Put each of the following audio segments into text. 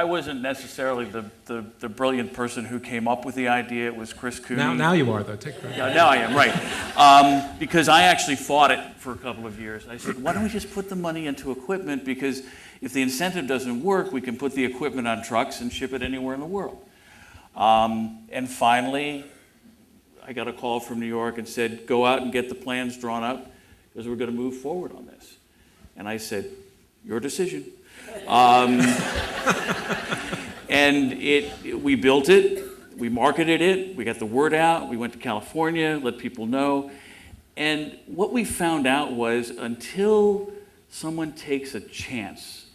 wasn't necessarily the brilliant person who came up with the idea. It was Chris Cooney. Now you are, though. Take credit. Yeah, now I am, right. Because I actually fought it for a couple of years. I said, why don't we just put the money into equipment? Because if the incentive doesn't work, we can put the equipment on trucks and ship it anywhere in the world. And finally, I got a call from New York and said, go out and get the plans drawn up because we're going to move forward on this. And I said, your decision. And we built it, we marketed it, we got the word out, we went to California, let people know. And what we found out was until someone takes a chance,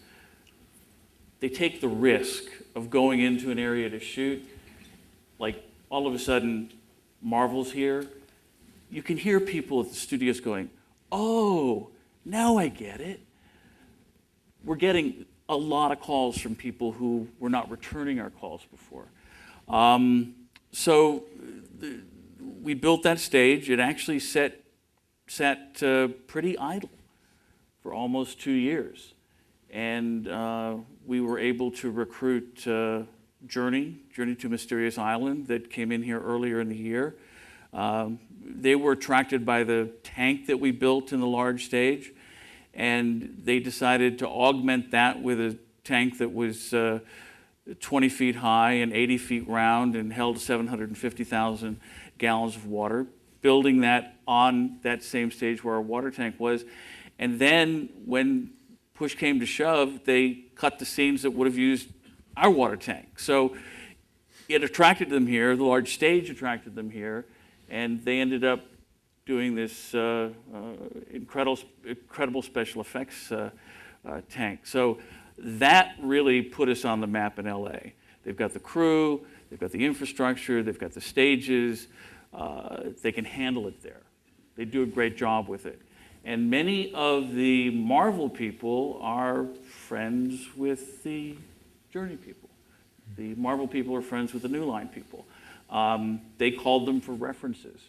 they take the risk of going into an area to shoot, like all of a sudden Marvel's here, you can hear people at the studios going, oh, now I get it. We're getting a lot of calls from people who were not returning our calls before. We built that stage. It actually sat pretty idle for almost 2 years. And we were able to recruit Journey to Mysterious Island that came in here earlier in the year. They were attracted by the tank that we built in the large stage. And they decided to augment that with a tank that was 20 feet high and 80 feet round and held 750,000 gallons of water, building that on that same stage where our water tank was. And then when push came to shove, they cut the scenes that would have used our water tank. So it attracted them here, the large stage attracted them here, and they ended up doing this incredible special effects tank. So that really put us on the map in LA. They've got the crew, they've got the infrastructure, they've got the stages, they can handle it there. They do a great job with it. And many of the Marvel people are friends with the Journey people. The Marvel people are friends with the New Line people. They called them for references.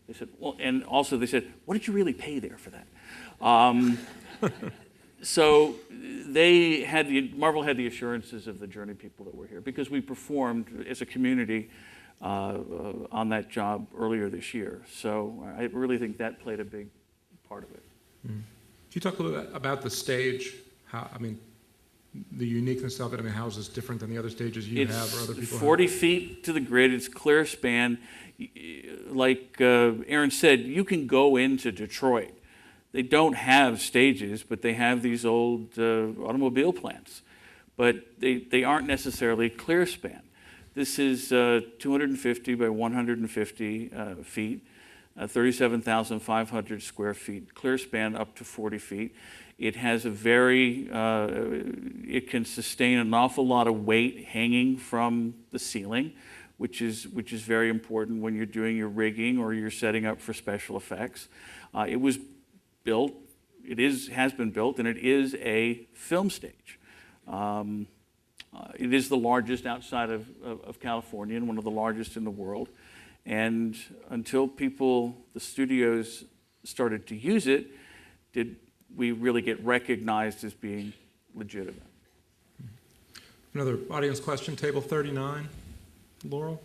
They said, well, and also they said, what did you really pay there for that? So Marvel had the assurances of the Journey people that were here because we performed as a community on that job earlier this year. So I really think that played a big part of it. Mm. Can you talk a little bit about the stage? The uniqueness of it. How is this different than the other stages you have or other people have? It's 40 feet to the grid. It's clear span. Like Aaron said, you can go into Detroit. They don't have stages, but they have these old automobile plants. But they aren't necessarily clear span. This is 250 by 150 feet, 37,500 square feet, clear span up to 40 feet. It has it can sustain an awful lot of weight hanging from the ceiling, which is very important when you're doing your rigging or you're setting up for special effects. It was built, has been built, and it is a film stage. It is the largest outside of California and one of the largest in the world. And until the studios started to use it, did we really get recognized as being legitimate. Another audience question, table 39. Laurel?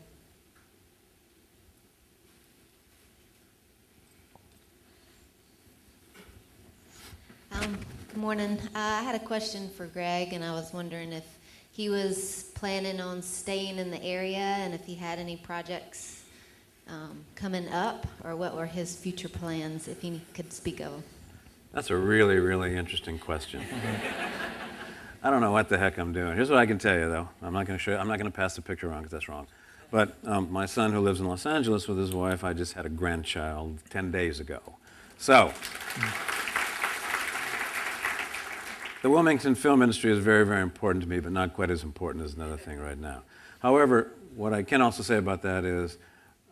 Good morning. I had a question for Greg, and I was wondering if he was planning on staying in the area and if he had any projects coming up, or what were his future plans, if he could speak of them. That's a really, really interesting question. I don't know what the heck I'm doing. Here's what I can tell you, though. I'm not going to pass the picture around because that's wrong. But my son, who lives in Los Angeles with his wife, I just had a grandchild 10 days ago. So the Wilmington film industry is very, very important to me, but not quite as important as another thing right now. However, what I can also say about that is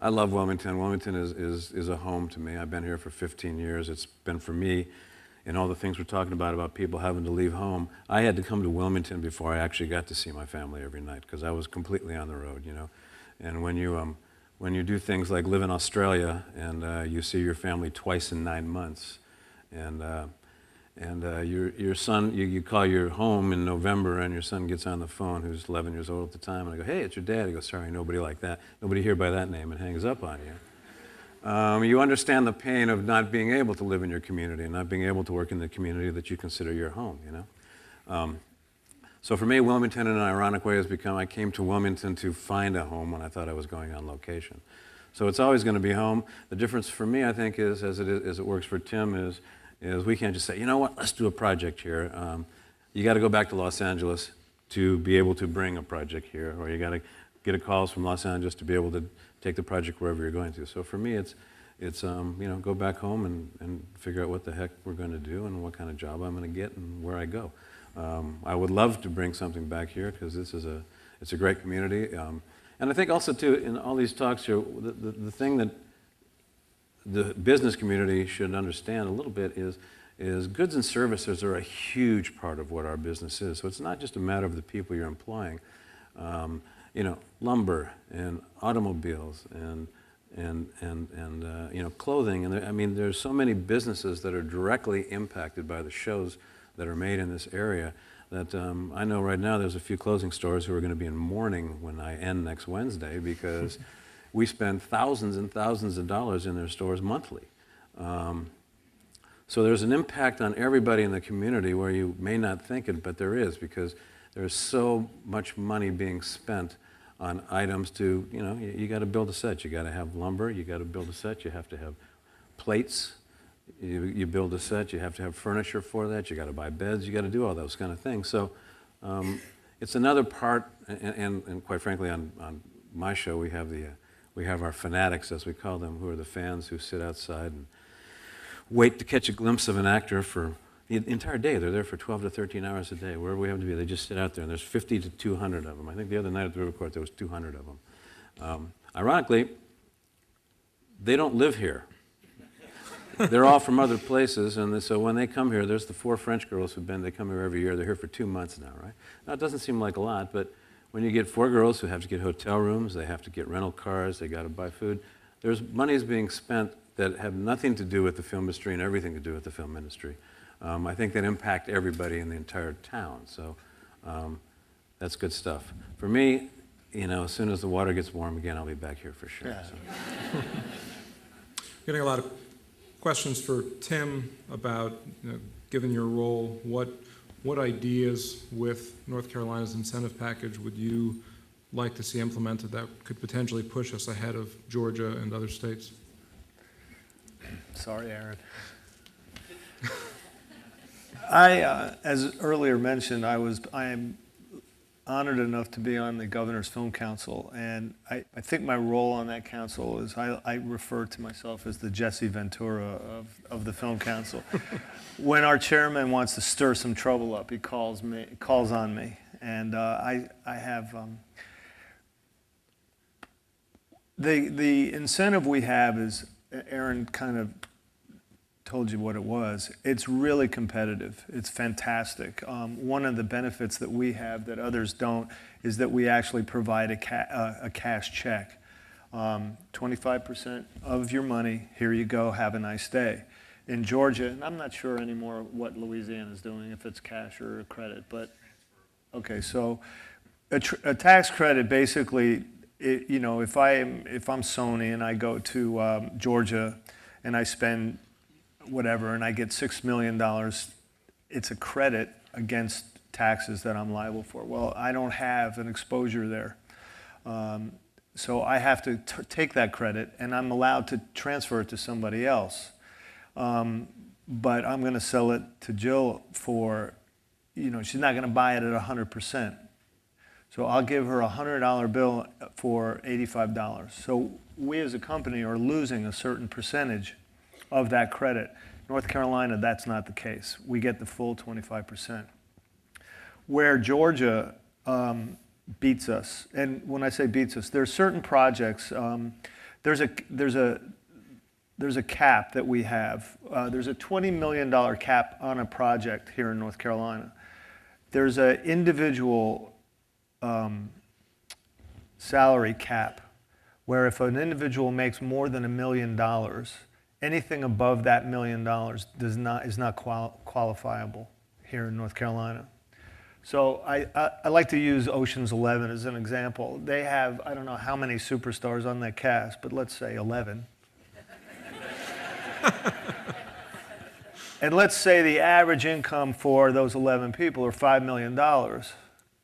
I love Wilmington. Wilmington is a home to me. I've been here for 15 years. It's been for me. And all the things we're talking about people having to leave home, I had to come to Wilmington before I actually got to see my family every night because I was completely on the road, you know. And when you do things like live in Australia and you see your family twice in 9 months, and your son, you call your home in November, and your son gets on the phone, who's 11 years old at the time, and I go, hey, it's your dad. He goes, sorry, nobody like that. Nobody here by that name, and hangs up on you. You understand the pain of not being able to live in your community and not being able to work in the community that you consider your home, you know? So for me, Wilmington in an ironic way has become, I came to Wilmington to find a home when I thought I was going on location. So it's always going to be home. The difference for me, I think, is, as it works for Tim, is we can't just say, you know what, let's do a project here. You got to go back to Los Angeles to be able to bring a project here, or you got to get a calls from Los Angeles to be able to take the project wherever you're going to. So for me, it's you know, go back home and figure out what the heck we're going to do and what kind of job I'm going to get and where I go. I would love to bring something back here because it's a great community. And I think also too, in all these talks here, the thing that the business community should understand a little bit is goods and services are a huge part of what our business is. So it's not just a matter of the people you're employing. You know, lumber and automobiles and you know, clothing. And I mean, there's so many businesses that are directly impacted by the shows that are made in this area that I know right now there's a few clothing stores who are going to be in mourning when I end next Wednesday because we spend thousands and thousands of dollars in their stores monthly. So there's an impact on everybody in the community where you may not think it, but there is, because there's so much money being spent on items to, you know, you got to build a set. You got to have lumber, you got to build a set, you have to have plates, you build a set, you have to have furniture for that, you got to buy beds, you got to do all those kind of things. So it's another part, and quite frankly, on my show, we have our fanatics, as we call them, who are the fans who sit outside and wait to catch a glimpse of an actor for the entire day. They're there for 12 to 13 hours a day, wherever we have to be. They just sit out there, and there's 50 to 200 of them. I think the other night at the River Court, there was 200 of them. Ironically, they don't live here. They're all from other places, and so when they come here, there's the 4 French girls they come here every year. They're here for 2 months now, right? Now, it doesn't seem like a lot, but when you get 4 girls who have to get hotel rooms, they have to get rental cars, they got to buy food, there's monies being spent that have nothing to do with the film industry and everything to do with the film industry. I think that impact everybody in the entire town, so that's good stuff. For me, you know, as soon as the water gets warm again, I'll be back here for sure. Yeah. So. Getting a lot of questions for Tim about, you know, given your role, what ideas with North Carolina's incentive package would you like to see implemented that could potentially push us ahead of Georgia and other states? Sorry, Aaron. As earlier mentioned, I am honored enough to be on the Governor's Film Council, and I think my role on that council is I refer to myself as the Jesse Ventura of the Film Council. When our chairman wants to stir some trouble up, he calls on me, and I have the incentive we have is, Aaron kind of told you what it was. It's really competitive. It's fantastic. One of the benefits that we have that others don't is that we actually provide a cash check. 25% of your money, here you go, have a nice day. In Georgia, and I'm not sure anymore what Louisiana is doing, if it's cash or a credit, but okay, so a tax credit basically, you know, if I'm Sony and I go to Georgia and I spend whatever, and I get $6 million, it's a credit against taxes that I'm liable for. Well, I don't have an exposure there. So I have to take that credit, and I'm allowed to transfer it to somebody else. But I'm going to sell it to Jill for, you know, she's not going to buy it at 100%. So I'll give her a $100 bill for $85. So we as a company are losing a certain percentage of that credit. North Carolina, that's not the case. We get the full 25%. Where Georgia beats us, and when I say beats us, there are certain projects. There's a cap that we have. There's a $20 million cap on a project here in North Carolina. There's an individual salary cap where if an individual makes more than $1 million, anything above that $1 million is not qualifiable here in North Carolina. So I like to use Ocean's 11 as an example. They have, I don't know how many superstars on that cast, but let's say 11. And let's say the average income for those 11 people are $5 million,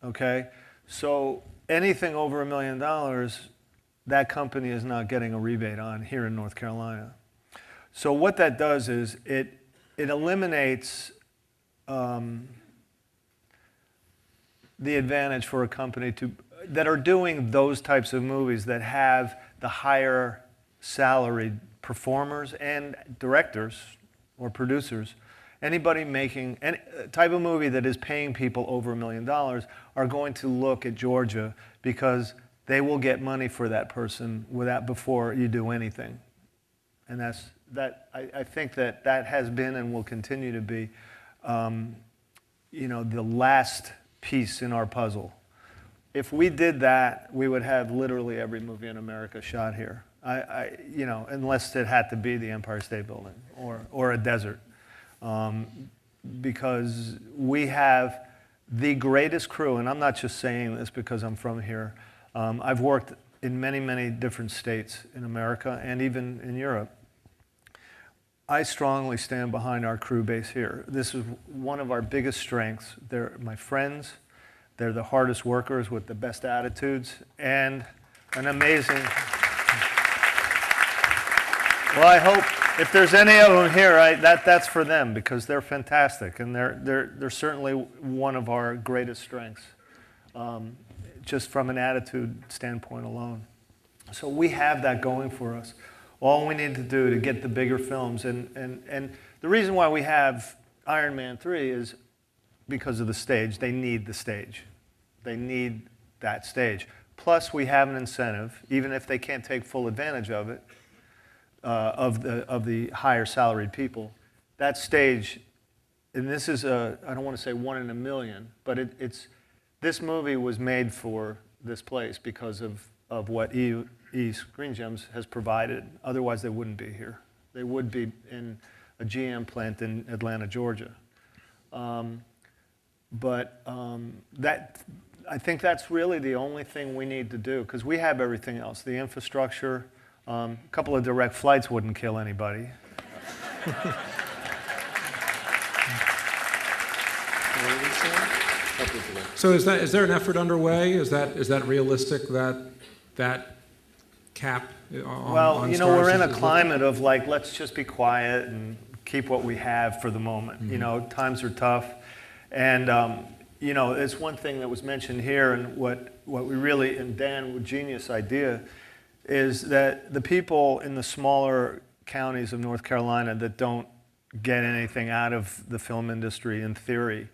okay? So anything over $1 million, that company is not getting a rebate on here in North Carolina. So what that does is it eliminates the advantage for a company that are doing those types of movies that have the higher salaried performers and directors or producers. Anybody making any type of movie that is paying people over $1 million are going to look at Georgia because they will get money for that person before you do anything. And I think that has been and will continue to be the last piece in our puzzle. If we did that, we would have literally every movie in America shot here. Unless it had to be the Empire State Building or a desert, because we have the greatest crew. And I'm not just saying this because I'm from here. I've worked in many, many different states in America and even in Europe. I strongly stand behind our crew base here. This is one of our biggest strengths. They're my friends. They're the hardest workers with the best attitudes and an amazing... Well, I hope if there's any of them here, that's for them because they're fantastic and they're certainly one of our greatest strengths, just from an attitude standpoint alone. So we have that going for us. All we need to do to get the bigger films, and the reason why we have Iron Man 3 is because of the stage. They need the stage. They need that stage. Plus, we have an incentive, even if they can't take full advantage of it, of the higher salaried people. That stage, and this is I don't want to say 1 in a million, but this movie was made for this place because of what Screen Gems has provided. Otherwise, they wouldn't be here. They would be in a GM plant in Atlanta, Georgia. I think that's really the only thing we need to do because we have everything else. The infrastructure, a couple of direct flights wouldn't kill anybody. So is there an effort underway? Is that realistic, that cap on Well, we're in a stars? climate of let's just be quiet and keep what we have for the moment. Mm-hmm. Times are tough. And, it's one thing that was mentioned here and what we really, and Dan, with genius idea, is that the people in the smaller counties of North Carolina that don't get anything out of the film industry in theory,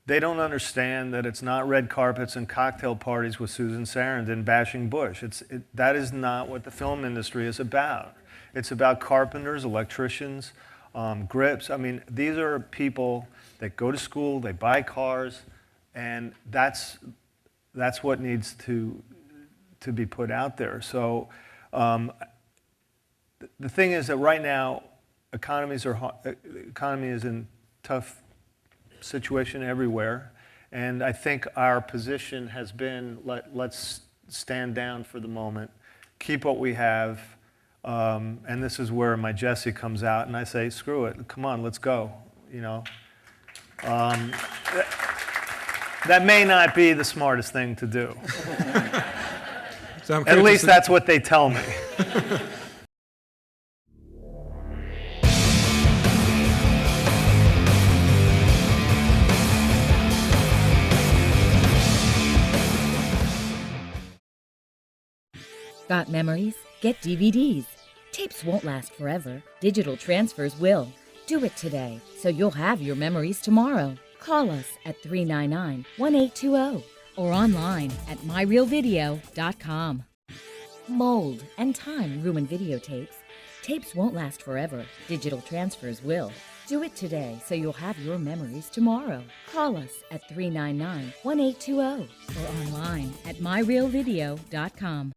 they don't understand that it's not red carpets and cocktail parties with Susan Sarandon bashing Bush. That is not what the film industry is about. It's about carpenters, electricians, grips. I mean, these are people that go to school, they buy cars, and that's what needs to be put out there. So the thing is that right now, economy is in tough situation everywhere, and I think our position has been let's stand down for the moment, keep what we have, and this is where my Jesse comes out, and I say, screw it, come on, let's go, That may not be the smartest thing to do. So At least that's what they tell me. Got memories? Get DVDs. Tapes won't last forever. Digital transfers will. Do it today, so you'll have your memories tomorrow. Call us at 399-1820 or online at myrealvideo.com. Mold and time ruin videotapes. Tapes won't last forever. Digital transfers will. Do it today so you'll have your memories tomorrow. Call us at 399-1820 or online at myrealvideo.com.